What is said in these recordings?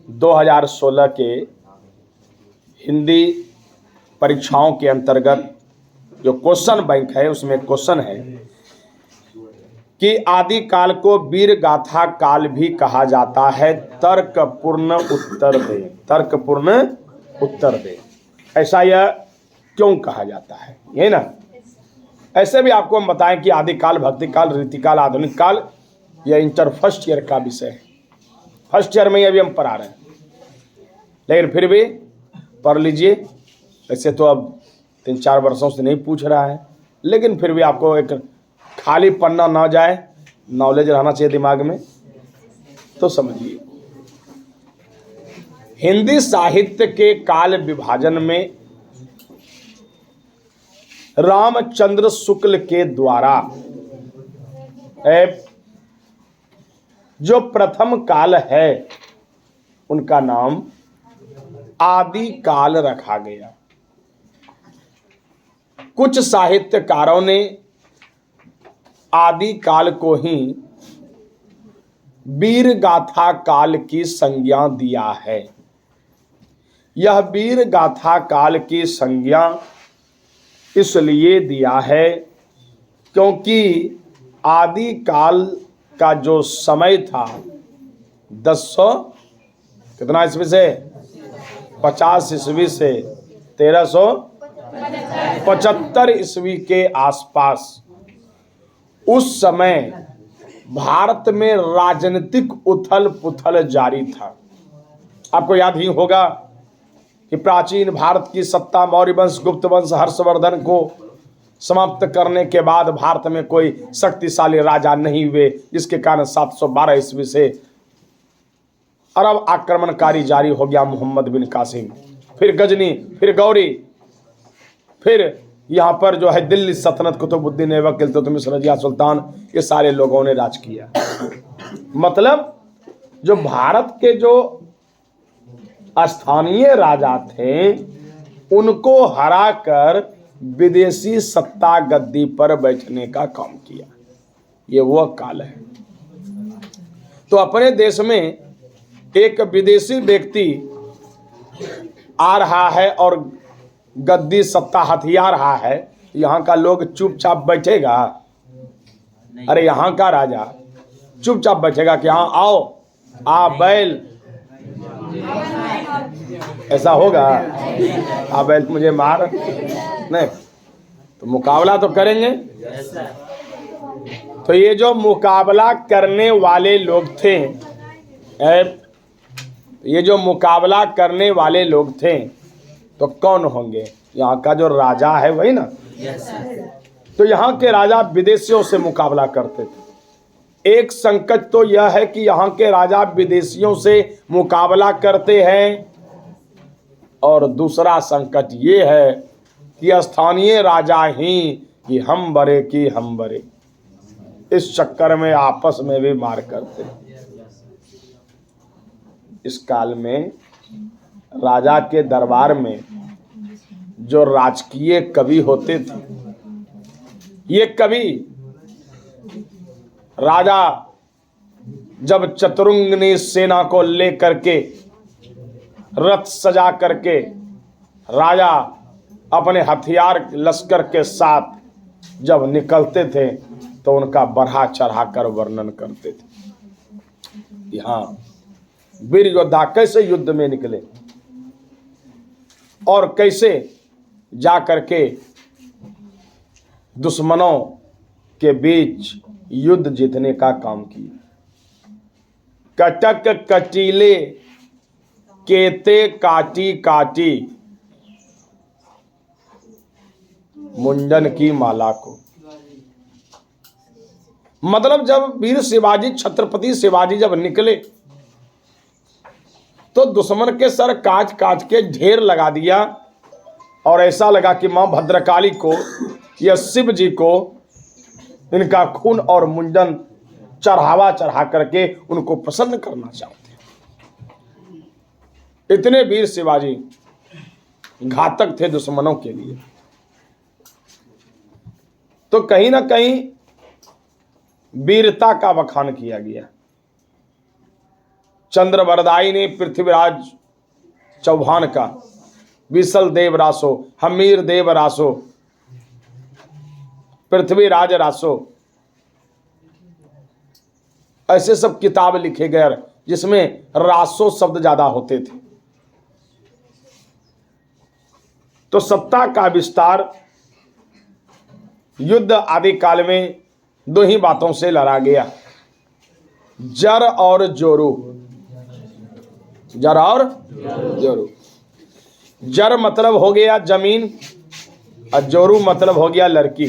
2016 के हिंदी परीक्षाओं के अंतर्गत जो क्वेश्चन बैंक है उसमें क्वेश्चन है कि आदि काल को वीर गाथा काल भी कहा जाता है, तर्कपूर्ण उत्तर दे। तर्कपूर्ण उत्तर दे, ऐसा यह क्यों कहा जाता है, ये ना। ऐसे भी आपको हम बताएं कि आदि काल, भक्ति काल, रीतिकाल, आधुनिक काल, यह इंटर फर्स्ट ईयर का विषय है। फर्स्ट ईयर में ही अभी हम पढ़ा रहे हैं, लेकिन फिर भी पढ़ लीजिए। वैसे तो अब 3-4 वर्षों से नहीं पूछ रहा है, लेकिन फिर भी आपको एक खाली पन्ना ना जाए, नॉलेज रहना चाहिए दिमाग में, तो समझिए। हिंदी साहित्य के काल विभाजन में रामचंद्र शुक्ल के द्वारा जो प्रथम काल है उनका नाम आदि काल रखा गया। कुछ साहित्यकारों ने आदि काल को ही वीर गाथा काल की संज्ञा दिया है। यह वीर गाथा काल की संज्ञा इसलिए दिया है क्योंकि आदि काल का जो समय था 1000 कितना ईस्वी से 50 ईस्वी से 1375 ईस्वी के आसपास, उस समय भारत में राजनीतिक उथल पुथल जारी था। आपको याद ही होगा कि प्राचीन भारत की सत्ता मौर्य वंश, गुप्त वंश, हर्षवर्धन को समाप्त करने के बाद भारत में कोई शक्तिशाली राजा नहीं हुए, जिसके कारण 712 ईस्वी से अरब आक्रमणकारी जारी हो गया। मोहम्मद बिन कासिम, फिर गजनी, फिर गौरी, फिर यहाँ पर जो है दिल्ली सल्तनत, कुतुबुद्दीन ऐबक, इल्तुतमिश, रजिया सुल्तान, ये सारे लोगों ने राज किया। मतलब जो भारत के जो स्थानीय राजा थे उनको हराकर विदेशी सत्ता गद्दी पर बैठने का काम किया। ये वह काल है। तो अपने देश में एक विदेशी व्यक्ति आ रहा है और गद्दी सत्ता हथिया रहा है, यहाँ का लोग चुपचाप बैठेगा? अरे यहाँ का राजा चुपचाप बैठेगा कि हाँ आओ, आ बैल, ऐसा होगा? आ बैल मुझे मार, नहीं तो मुकाबला तो करेंगे। तो ये जो मुकाबला करने वाले लोग थे, ये जो मुकाबला करने वाले लोग थे तो कौन होंगे? यहाँ का जो राजा है वही ना। तो यहाँ के राजा विदेशियों से मुकाबला करते थे। एक संकट तो यह है कि यहाँ के राजा विदेशियों से मुकाबला करते हैं, और दूसरा संकट ये है कि स्थानीय राजा ही कि हम बड़े की हम बड़े, इस चक्कर में आपस में भी मार करते हैं। इस काल में राजा के दरबार में जो राजकीय कवि होते थे, ये कवि राजा जब चतुरंगिनी सेना को लेकर के रथ सजा करके राजा अपने हथियार लश्कर के साथ जब निकलते थे तो उनका बढ़ा चढ़ाकर वर्णन करते थे। यहाँ वीर योद्धा कैसे युद्ध में निकले और कैसे जा करके दुश्मनों के बीच युद्ध जीतने का काम किया। कटक कटीले केते काटी काटी मुंडन की माला को। मतलब जब वीर शिवाजी, छत्रपति शिवाजी जब निकले तो दुश्मन के सर काट काट के ढेर लगा दिया, और ऐसा लगा कि मां भद्रकाली को या शिव जी को इनका खून और मुंडन चढ़ावा चढ़ा करके उनको प्रसन्न करना चाहते हैं। इतने वीर शिवाजी घातक थे दुश्मनों के लिए। तो कहीं ना कहीं वीरता का बखान किया गया। चंद्रवरदाई ने पृथ्वीराज चौहान का, विसल देव रासो, हमीर देव रासो, पृथ्वीराज रासो, ऐसे सब किताब लिखे गए जिसमें रासो शब्द ज्यादा होते थे। तो सत्ता का विस्तार युद्ध आदि काल में दो ही बातों से लड़ा गया, जर और जोरू। जर और जोरू। जर मतलब हो गया जमीन और जोरू मतलब हो गया लड़की।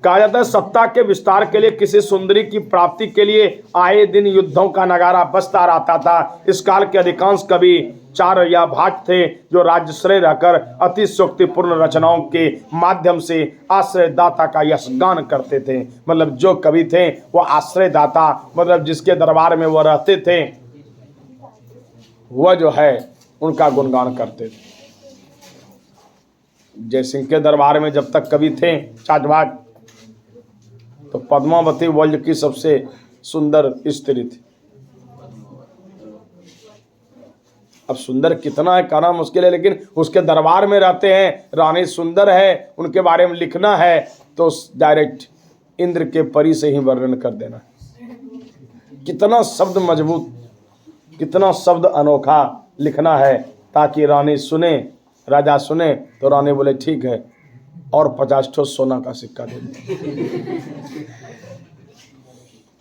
कहा जाता है सत्ता के विस्तार के लिए, किसी सुंदरी की प्राप्ति के लिए आए दिन युद्धों का नगारा बजता रहता था। इस काल के अधिकांश कवि चार या भाग थे जो राज्यश्रेय रहकर अतिशयोक्तिपूर्ण रचनाओं के माध्यम से आश्रयदाता का यशगान करते थे। मतलब जो कवि थे वो आश्रयदाता, मतलब जिसके दरबार में वो रहते थे, वह जो है उनका गुणगान करते थे। जयसिंह के दरबार में जब तक कवि थे चाटभाग, तो पद्मावती वर्ल्ड की सबसे सुंदर स्त्री थी। अब सुंदर कितना है कहना मुश्किल है, लेकिन उसके दरबार में रहते हैं, रानी सुंदर है, उनके बारे में लिखना है तो डायरेक्ट इंद्र के परी से ही वर्णन कर देना। कितना शब्द मजबूत, कितना शब्द अनोखा लिखना है ताकि रानी सुने, राजा सुने तो रानी बोले ठीक है और 50 ठो सोना का सिक्का दे दे।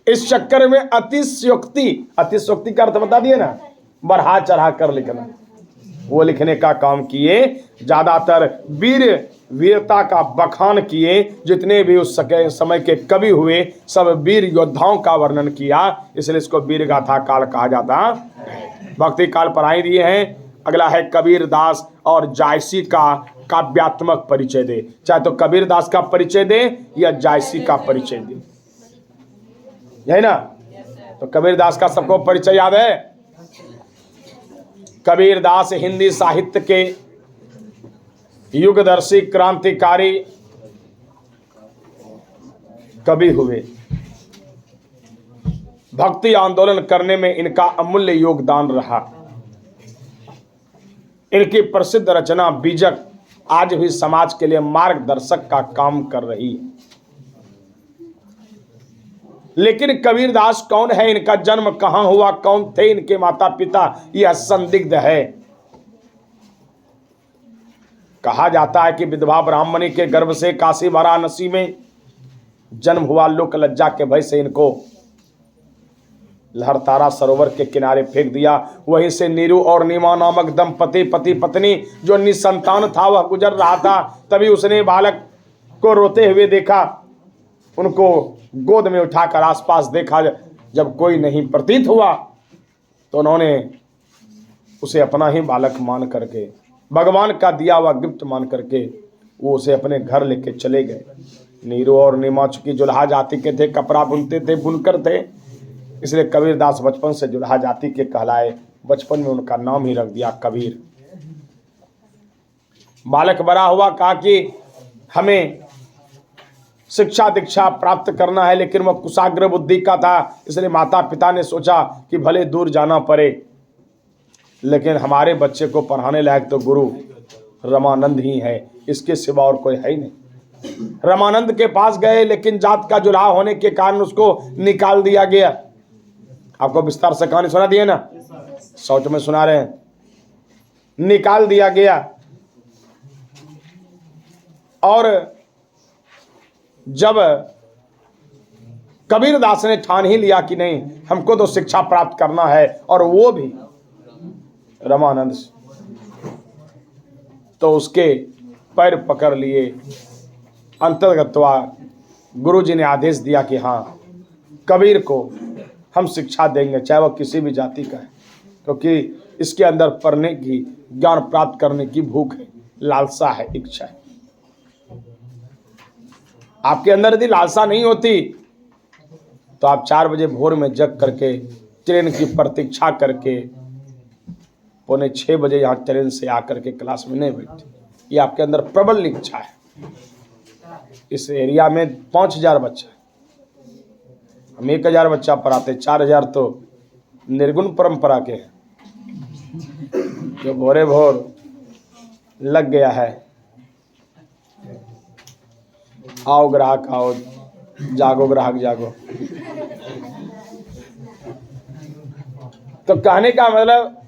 इस चक्कर में अतिशयोक्ति, अतिशयोक्ति का अर्थ बता दिए ना, बढ़ा चढ़ा कर लिखना, वो लिखने का काम किए। ज्यादातर वीरता का बखान किए। जितने भी उस समय के कवि हुए सब वीर योद्धाओं का वर्णन किया, इसलिए इसको वीर गाथा काल कहा जाता है। भक्ति काल पढ़ाई दिए हैं। अगला है कबीर दास और जायसी का काव्यात्मक परिचय दे। चाहे तो कबीर दास का परिचय दे या जायसी का परिचय दे, है ना। तो कबीर दास का सबको परिचय याद है। कबीर दास हिंदी साहित्य के युगदर्शी क्रांतिकारी कवि हुए। भक्ति आंदोलन करने में इनका अमूल्य योगदान रहा। इनकी प्रसिद्ध रचना बीजक आज भी समाज के लिए मार्गदर्शक का काम कर रही है। लेकिन कबीरदास कौन है, इनका जन्म कहां हुआ, कौन थे इनके माता पिता, यह संदिग्ध है। कहा जाता है कि विधवा ब्राह्मणी के गर्भ से काशी वाराणसी में जन्म हुआ। लोक लज्जा के भय से इनको लहरतारा सरोवर के किनारे फेंक दिया। वहीं से नीरू और नीमा नामक दंपति पति पत्नी जो निसंतान था वह गुजर रहा था। तभी उसने बालक को रोते हुए देखा, उनको गोद में उठाकर आसपास देखा। जब कोई नहीं प्रतीत हुआ तो उन्होंने उसे अपना ही बालक मान करके, भगवान का दिया हुआ गिफ्ट मान करके वो उसे अपने घर लेके चले गए। नीरू और नीमा चूंकि जुल्हा जाति के थे, कपड़ा बुनते थे, बुनकर थे, इसलिए कबीरदास बचपन से जुल्हा जाति के कहलाए। बचपन में उनका नाम ही रख दिया कबीर। बालक बड़ा हुआ, कहा कि हमें शिक्षा दीक्षा प्राप्त करना है, लेकिन वह कुशाग्र बुद्धि का था, इसलिए माता पिता ने सोचा कि भले दूर जाना पड़े लेकिन हमारे बच्चे को पढ़ाने लायक तो गुरु रमानंद ही है, इसके सिवा और कोई है ही नहीं। रमानंद के पास गए, लेकिन जात का जुल्हा होने के कारण उसको निकाल दिया गया। आपको विस्तार से कहानी सुना दिए ना, शॉर्ट में सुना रहे हैं। निकाल दिया गया और जब कबीरदास ने ठान ही लिया कि नहीं हमको तो शिक्षा प्राप्त करना है, और वो भी रमानंद से, तो उसके पैर पकड़ लिए। अंतर्गतवा गुरुजी ने आदेश दिया कि हाँ कबीर को हम शिक्षा देंगे, चाहे वह किसी भी जाति का है, क्योंकि इसके अंदर पढ़ने की, ज्ञान प्राप्त करने की भूख है, लालसा है, इच्छा है। आपके अंदर यदि लालसा नहीं होती तो आप 4 बजे भोर में जग करके ट्रेन की प्रतीक्षा करके 5:45 बजे यहाँ ट्रेन से आकर के क्लास में नहीं बैठे। ये आपके अंदर प्रबल इच्छा है। इस एरिया में 5000 बच्चा है, हम 1000 बच्चा पढ़ाते, 4000 तो निर्गुण परंपरा के हैं, जो भोरे भोर लग गया है, आओ ग्राहक आओ, जागो ग्राहक जागो। तो कहने का मतलब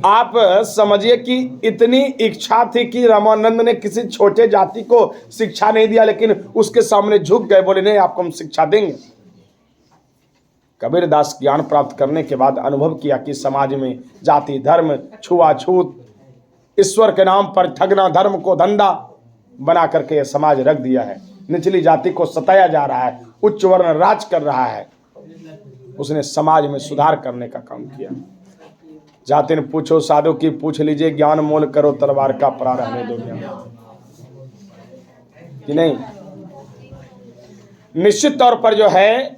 आप समझिए कि इतनी इच्छा थी कि रामानंद ने किसी छोटे जाति को शिक्षा नहीं दिया, लेकिन उसके सामने झुक गए, बोले नहीं आपको हम शिक्षा देंगे। कबीरदास ज्ञान प्राप्त करने के बाद अनुभव किया कि समाज में जाति धर्म छुआछूत, ईश्वर के नाम पर ठगना, धर्म को धंधा बना करके यह समाज रख दिया है। निचली जाति को सताया जा रहा है, उच्च वर्ण राज कर रहा है। उसने समाज में सुधार करने का काम किया। जाति ने पूछो साधु की पूछ लीजिए, ज्ञान मोल करो तलवार का परा रहने दो कि नहीं। निश्चित तौर पर जो है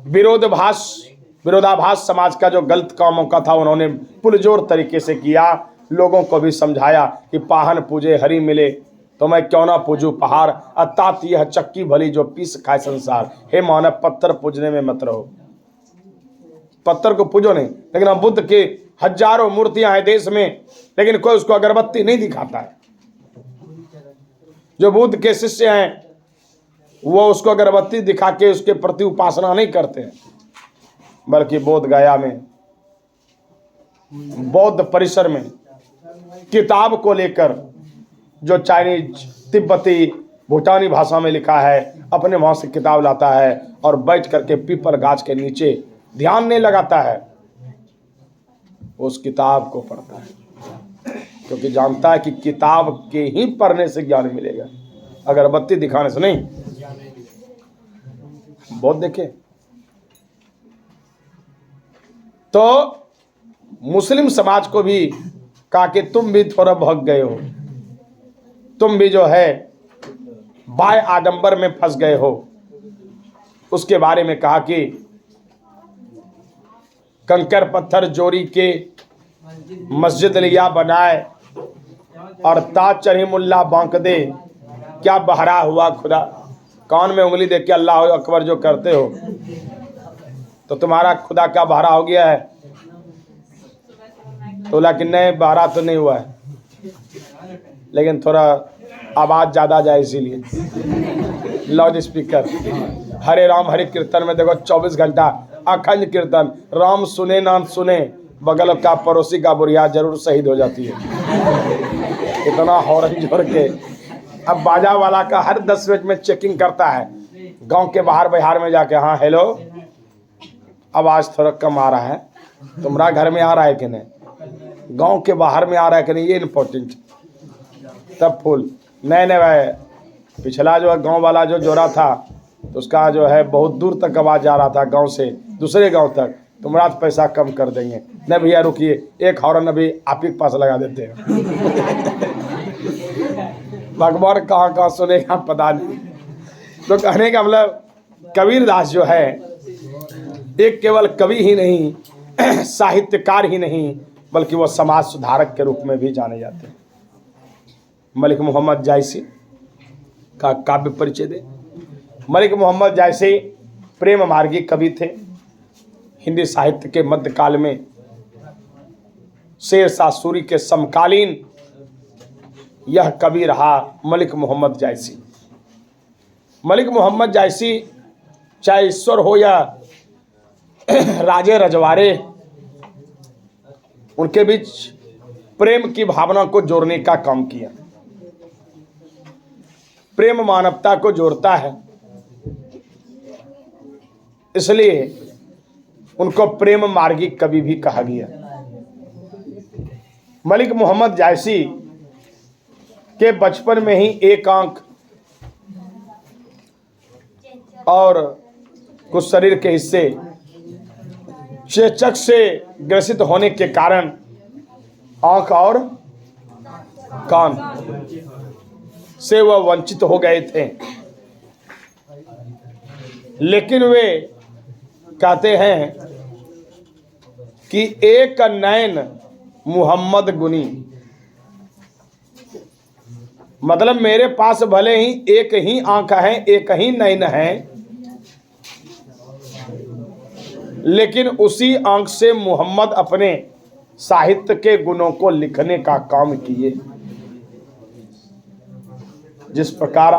विरोधाभास समाज का जो गलत कामों का था, उन्होंने पुरजोर तरीके से किया। लोगों को भी समझाया कि पाहन पूजे हरि मिले तो मैं क्यों ना पूजू पहाड़, अतात यह चक्की भली जो पीस खाए संसार। हे मानव पत्थर पूजने में मत रहो, पत्थर को पूजो नहीं। लेकिन अब बुद्ध के हजारों मूर्तियां हैं देश में, लेकिन कोई उसको अगरबत्ती नहीं दिखाता है। जो बुद्ध के शिष्य हैं वो उसको अगरबत्ती दिखा के उसके प्रति उपासना नहीं करते हैं, बल्कि बोध गया में, बौद्ध परिसर में किताब को लेकर जो चाइनीज, तिब्बती, भूटानी भाषा में लिखा है, अपने वहां से किताब लाता है और बैठ करके पीपल गाछ के नीचे ध्यान नहीं लगाता है, उस किताब को पढ़ता है, क्योंकि जानता है कि किताब के ही पढ़ने से ज्ञान मिलेगा, अगरबत्ती दिखाने से नहीं। बहुत देखे तो मुस्लिम समाज को भी कहा कि तुम भी थोड़ा भग गए हो, तुम भी जो है बाय आडंबर में फंस गए हो। उसके बारे में कहा कि कंकर पत्थर जोड़ी के मस्जिद लिया बनाए और ताज चढ़ी मुल्ला बांक दे, क्या बहरा हुआ खुदा। कान में उंगली देख के अल्लाह अकबर जो करते हो तो तुम्हारा खुदा क्या बहरा हो गया है? तो लेकिन नहीं, बहरा तो नहीं हुआ है, लेकिन थोड़ा आवाज ज्यादा जाए इसीलिए लाउड स्पीकर। हरे राम हरे कीर्तन में देखो 24 घंटा अखंड कीर्तन, राम सुने ना सुने बगल का पड़ोसी का बुढ़िया जरूर शहीद हो जाती है। इतना हॉर्न जोर के अब बाजा वाला का हर 10 मिनट में चेकिंग करता है, गांव के बाहर बिहार में जाके, हाँ हेलो आवाज थोड़ा कम आ रहा है, तुम्हारा घर में आ रहा है कि नहीं, गांव के बाहर में आ रहा है कि नहीं, ये इम्पोर्टेंट। तब फुल नए भाई, पिछला जो गांव वाला जो जोड़ा था तो उसका जो है बहुत दूर तक आवाज जा रहा था, गांव से दूसरे गांव तक, तुम्हारा पैसा कम कर देंगे। नहीं भैया रुकिए, एक हॉर्न अभी आप ही के पास लगा देते हैं। भगवान कहाँ कहाँ सुनेगा पता नहीं। तो कहने का मतलब कबीरदास जो है एक केवल कवि ही नहीं, साहित्यकार ही नहीं, बल्कि वो समाज सुधारक के रूप में भी जाने जाते हैं। मलिक मोहम्मद जायसी का काव्य परिचय दे। मलिक मोहम्मद जायसी प्रेम मार्गी कवि थे। हिंदी साहित्य के मध्यकाल में शेर शाह सूरी के समकालीन यह कवि रहा मलिक मोहम्मद जायसी। मलिक मोहम्मद जायसी चाहे ईश्वर हो या राजे रजवाड़े, उनके बीच प्रेम की भावना को जोड़ने का काम किया। प्रेम मानवता को जोड़ता है, इसलिए उनको प्रेम मार्गी कवि भी कहा गया। मलिक मोहम्मद जायसी के बचपन में ही एक आंख और कुछ शरीर के हिस्से चेचक से ग्रसित होने के कारण आंख और कान से वह वंचित हो गए थे। लेकिन वे कहते हैं कि एक नैन मुहम्मद गुनी, मतलब मेरे पास भले ही एक ही आंख है, एक ही नैन है, लेकिन उसी आंख से मोहम्मद अपने साहित्य के गुणों को लिखने का काम किए। जिस प्रकार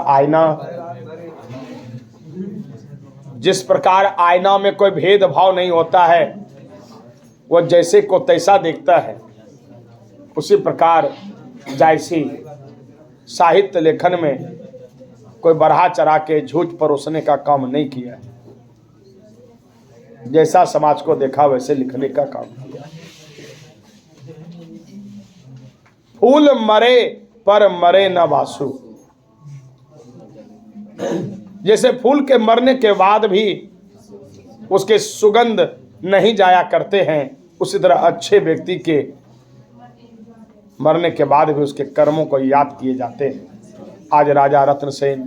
आईना में कोई भेदभाव नहीं होता है, वो जैसे को तैसा देखता है, उसी प्रकार जैसी साहित्य लेखन में कोई बढ़ा चढ़ा के झूठ परोसने का काम नहीं किया, जैसा समाज को देखा वैसे लिखने का काम किया। फूल मरे पर मरे न वासु, जैसे फूल के मरने के बाद भी उसके सुगंध नहीं जाया करते हैं, उसी तरह अच्छे व्यक्ति के मरने के बाद भी उसके कर्मों को याद किए जाते हैं। आज राजा रत्न सेन,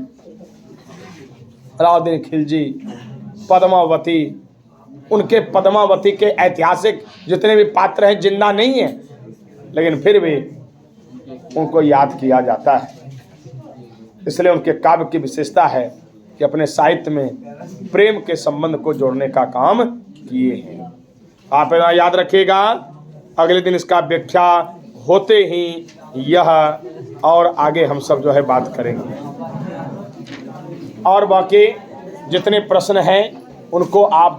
अलाउद्दीन खिलजी, पद्मावती, उनके पद्मावती के ऐतिहासिक जितने भी पात्र हैं जिंदा नहीं हैं, लेकिन फिर भी उनको याद किया जाता है। इसलिए उनके काव्य की विशेषता है कि अपने साहित्य में प्रेम के संबंध को जोड़ने का काम किए हैं। आप याद रखिएगा, अगले दिन इसका व्याख्या होते ही यह और आगे हम सब जो है बात करेंगे। और बाकी जितने प्रश्न हैं उनको आप